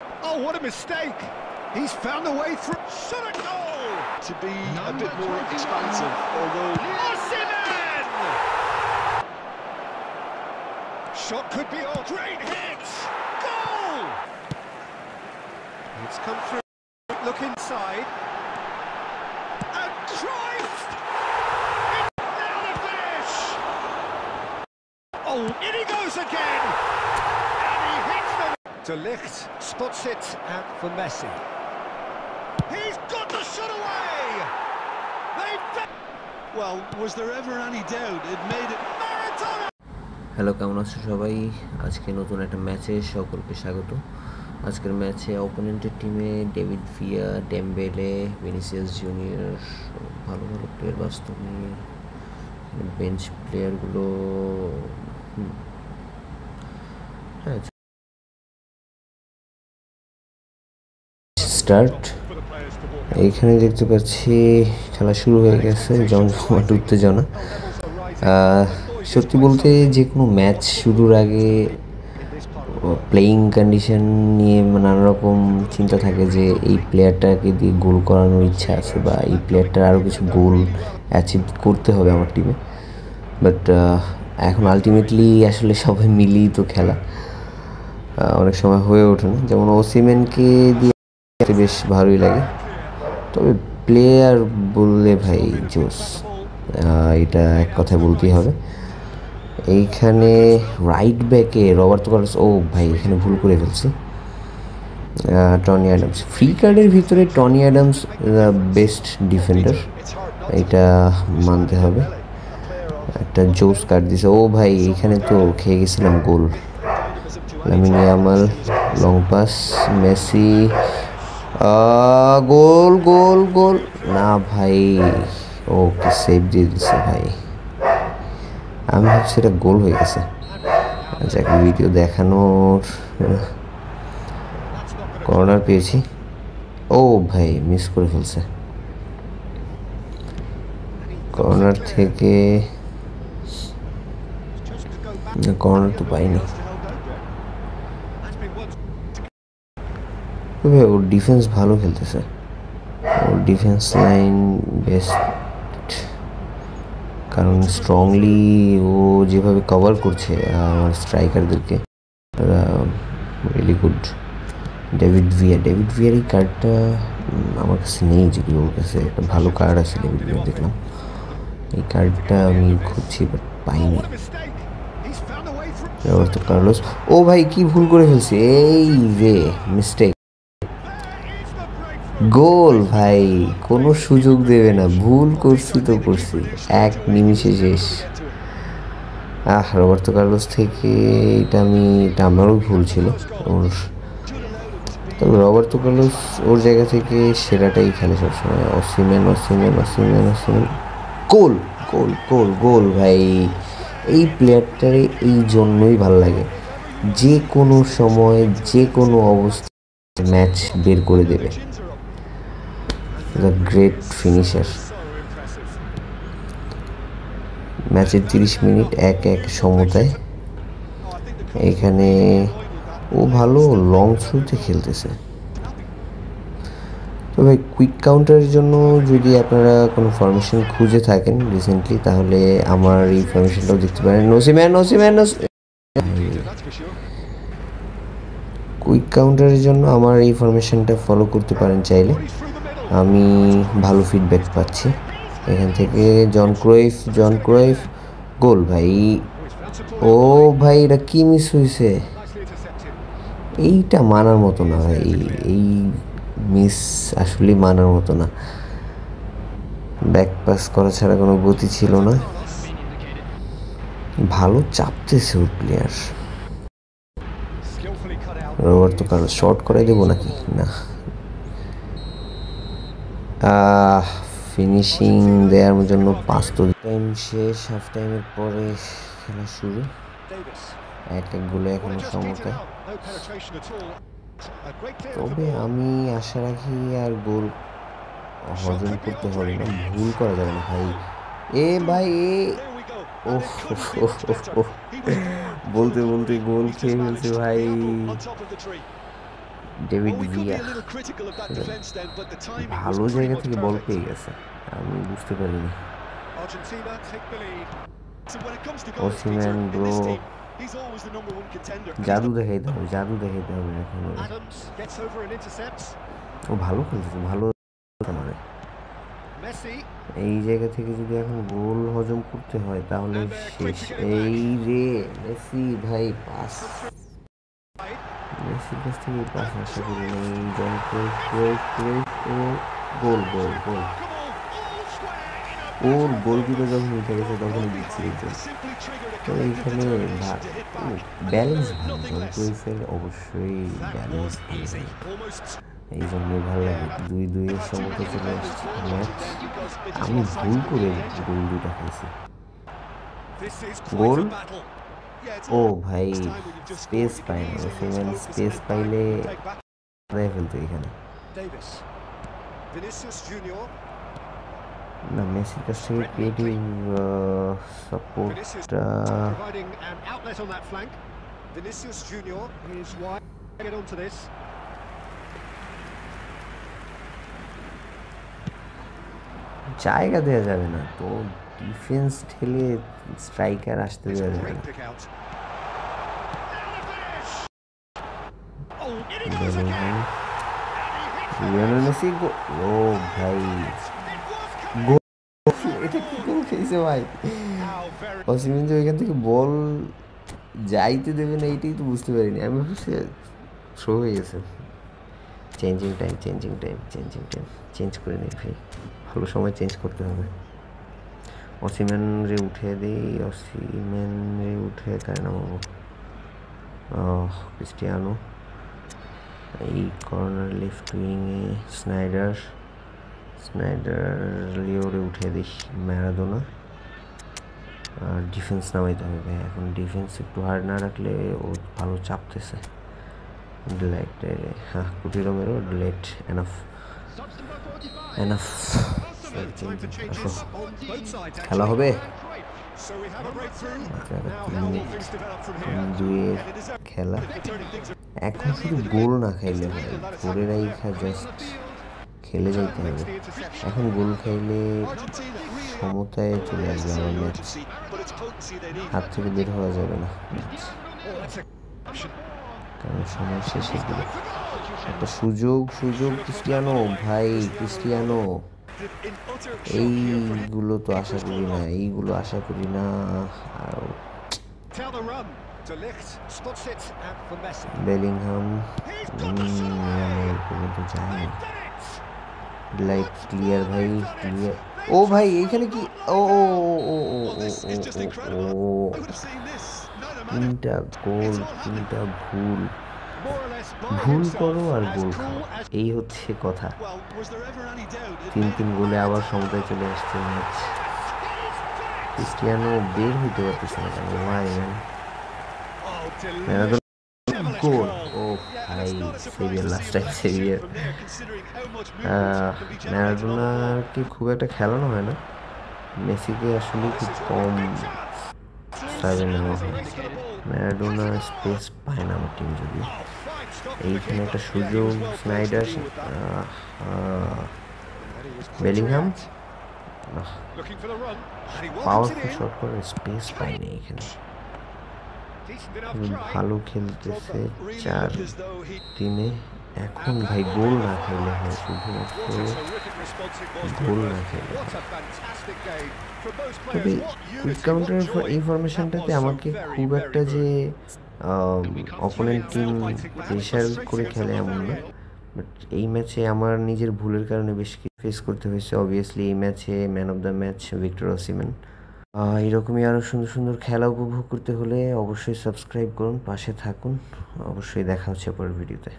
Oh, what a mistake! He's found a way through. Shot a goal! To be a bit more expansive, although... Osimhen! Shot could be all. Great hit! Goal! It's come through. Look inside. And Cruyff! Now the finish! Oh, in he goes again! And he hits the... De Ligt spots it out for Messi. He's got the shot away! Well, was there ever any doubt? It made it... Maradona! Hello, কেমন আছো সবাই? আজকে নতুন একটা ম্যাচে সকলকে স্বাগত। আজকের ম্যাচে অপোনেন্টের টিমে David Villa, Dembele, Vinicius Junior, ভালো ভালো প্লেয়ার বাস্তবে। বেঞ্চ প্লেয়ারগুলো হ্যাঁ স্টার্ট। এইখানে দেখতে পাচ্ছি খেলা শুরু হয়ে গেছে, জমজমাট উত্তেজনা। সত্যি বলতে যে কোনো ম্যাচ শুরুর আগে প্লেয়িং কন্ডিশন নিয়ে নানা রকম চিন্তা থাকে যে এই প্লেয়ারটাকে দিয়ে গোল করানোর ইচ্ছা আছে বা এই প্লেয়ারটার আরও কিছু গোল অ্যাচিভ করতে হবে আমার টিমে। বাট এখন আলটিমেটলি আসলে সবাই মিলিয়ে তো খেলা অনেক সময় হয়ে ওঠে না। যেমন ওসিমেনকে দিয়ে বেশ ভালোই লাগে, তবে প্লেয়ার বললে ভাই জোস, এটা এক কথায় বলতেই হবে। এইখানে রাইট ব্যাকে রবার্তো কার্লোস, ও ভাই এখানে ভুল করে ফেলছি। টনি অ্যাডামস ফ্রি কার্ডের ভিতরে টনি অ্যাডামস বেস্ট ডিফেন্ডার, এটা মানতে হবে। একটা জোস কার্ড দিছে, ও ভাই এখানে তো খেয়ে গেছিলাম goal. Lamine Yamal long pass, Messi, goal goal goal না ভাই, ওকে সেভ দিয়ে দিচ্ছে ভাই। আমি ভাবছি এটা গোল হয়ে গেছে। আচ্ছা, ভিডিও দেখানোর কর্নার পেয়েছি, ও ভাই মিস করে ফেলছে। কর্নার থেকে কর্নার তো পাইনি। তবে ওর ডিফেন্স ভালো খেলতেছে, ওর ডিফেন্স লাইন বেস্ট, কারণ স্ট্রংলি ও যেভাবে কভার করছে আমার স্ট্রাইকারদেরকে, রিয়েলি গুড। ডেভিড ভিয়ার এই কার্ডটা আমার কাছে নেই, যেগুলো ওর কাছে একটা ভালো কার্ড আছে ডেভিড ভিয়ার, দেখলাম এই কার্ডটা আমি খুঁজছি বাট পাইনি। রবার্তো কার্লোস, ও ভাই কি ভুল করে ফেলছি, এই রে মিস্টেক। গোল ভাই, কোনো সুযোগ দেবে না, ভুল করছি তো করছি, এক নিমিষে শেষ। রবার্তো কার্লোস থেকে এটা আমারও ভুল ছিল ওর, তবে রবার্তো কার্লোস ওর জায়গা থেকে সেরাটাই খেলে সবসময়। ওসিমেন গোল গোল গোল গোল ভাই, এই প্লেয়ারটারে এই জন্যই ভালো লাগে, যে কোনো সময় যে কোনো অবস্থায় ম্যাচ বের করে দেবে। Great finisher. ম্যাচের 30 মিনিট 1-1 সমতায়। এখানে ও ভালো লং থ্রোতে খেলতেছে। তো ভাই কুইক কাউন্টারের জন্য যদি আপনারা কোনো ফরমেশন খুঁজে থাকেন রিসেন্টলি, তাহলে আমার এই ফরমেশনটাও দেখতে পারেন। কুইক কাউন্টারের জন্য আমার এই ফরমেশনটা ফলো করতে পারেন চাইলে, আমি ভালো ফিডব্যাক পাচ্ছি এখান থেকে। জন ক্রুইফ গোল ভাই, ও ভাই এটা কি মিস হয়েছে, এইটা মানার মতো না ভাই, এই মিস আসলে মানার মতো না। ব্যাক পাস করা ছাড়া কোনো গতি ছিল না, ভালো চাপতেছে ওর প্লেয়ার। রবার্তো কার্লোস শর্ট করাই দেবো নাকি না, ফিনিশিং দেওয়ার জন্য 5 টাইম শেষ, হাফ টাইমের পরে খেলা শুরু, 1-1 গোলে এখনো সমতা। তবে আমি আশা রাখি আর গোল হজম করতে হবে না, ভুল করা যাবে না ভাই। ভাই বলতে বলতে গোল খেয়ে ফেলছে ভাই। David Well, we could be Villa a little critical of that defense then, but the timing was ভালো pretty জায়গা much থেকে বল perfect. পেয়ে গেছে, আমি বুঝতে পারিনি। Argentina take the lead. So when it comes to goals, Peter, ওসিম্যান in bro, this team, he's always the number one contender. জাদু দেখাইতে হবে, জাদু দেখাইতে হবে এখন। Adams gets over and intercepts. ও ভালো খেলছে, ভালো মানে Messi. এই জায়গা থেকে যদি এখন গোল হজম করতে হয় তাহলে শেষ। এই রে মেসি ভাই, পাস মেসির কাছ থেকে পাস আশা করি না। এই জন ও গোল গোল গোল, ওর গোলকিপার যখন উঠে গেছে তখনই দিচ্ছি একজন। তো এইখানে ব্যালেন্স ভালো, জন ক্রুইফের অবশ্যই ব্যালেন্স ভালো, এই জন্যই ভালো লাগে। 2-2 সমতা চলে আসছে ম্যাচ। আমি ভুল করে গোল দুটা খাইছি। গোল, ও ভাই স্পেস পায় না, ওসিম্যান স্পেস পাইলে ফেলতো এখানে। না, মেসির কাছ থেকে ক্রিয়েটিভ সাপোর্টটা জায়গা দেওয়া যাবে না তো, ডিফেন্স ঠেলে স্ট্রাইকার আসতে দেওয়া যাবে না। লিওনেল মেসি, ও ভাই গোল, এটা কি গোল খেয়েছে ভাই। ওসিম্যান যে ওইখান থেকে বল যাইতে দেবে না এইটাই তো বুঝতে পারিনি আমি, ভাবছি থ্রো হয়ে গেছে। চেঞ্জিং টাইম চেঞ্জ করে নিই ভাই, ভালো সময় চেঞ্জ করতে হবে। ওসিম্যান রে উঠে দিই, ওসিম্যান রে উঠে কারে নামাবো, ক্রিস্টিয়ানো। এই কর্নার লেফট উইংয়ে স্নাইডার লিওরে উঠে দিই, ম্যারাডোনা। আর ডিফেন্স নামাইতে হবে ভাই, এখন ডিফেন্স একটু হার্ড না রাখলে ও ভালো চাপতেছে। ডিলাইট, হ্যাঁ কুটি রোমেরো, ডিলাইট, এনাফ। খেলা হবে 3-2 খেলা। এখন শুধু গোল না খাইলে হয়, ধরে রাইখা জাস্ট খেলে যাইতে হবে। এখন গোল খাইলে সমতায় চলে আসবে আমার ম্যাচ, হাত থেকে বের হওয়া যাবে না, কারণ সময় শেষে দিল। একটা সুযোগ ক্রিস্টিয়ানো ভাই, ক্রিস্টিয়ানো। এইগুলো তো আশা করি না। আর বেলিংহাম তো যায় না। লাইট ক্লিয়ার ভাই, ক্লিয়ার। ও ভাই এইখানে কি, ও তিনটা গোল, তিনটা ভুল করো আর গোল খাও, এই হচ্ছে কথা। 3 গোলে আবার সমতায় চলে আসছে ম্যাচ। ক্রিস্টিয়ানো বের হইতে পারতেছে না কেন ভাই, গোল। ও ভাই সেভিয়ার, লাস্ট টাইম সেভিয়ার। ম্যারাডোনাকে খুব একটা খেলানো হয় না, মেসিকে আসলে খুব কম সাইজে নেওয়া হয়। ম্যারাডোনা স্পেস পায় না আমার টিম যদিও। এইখানে একটা সুযোগ, স্নাইডার, বেলিংহাম পাওয়ারফুল শট করে, স্পেস পায়নি এখানে। ভালো খেলতেছে 4-3। এখন ভাই গোল না খেলে হয়, শুধুমাত্র গোল না খেলে। তবে কুইক কাউন্টার ইনফরমেশনটাতে আমাকে খুব একটা যে অপোনেন্ট টিম প্রেশার করে খেলে এমন না, বাট এই ম্যাচে আমার নিজের ভুলের কারণে বেশ ফেস করতে হয়েছে। অবভিয়াসলি এই ম্যাচে man of the match Victor Osimhen. এরকমই আরও সুন্দর খেলা উপভোগ করতে হলে অবশ্যই সাবস্ক্রাইব করুন, পাশে থাকুন। অবশ্যই দেখা হচ্ছে পরের ভিডিওতে।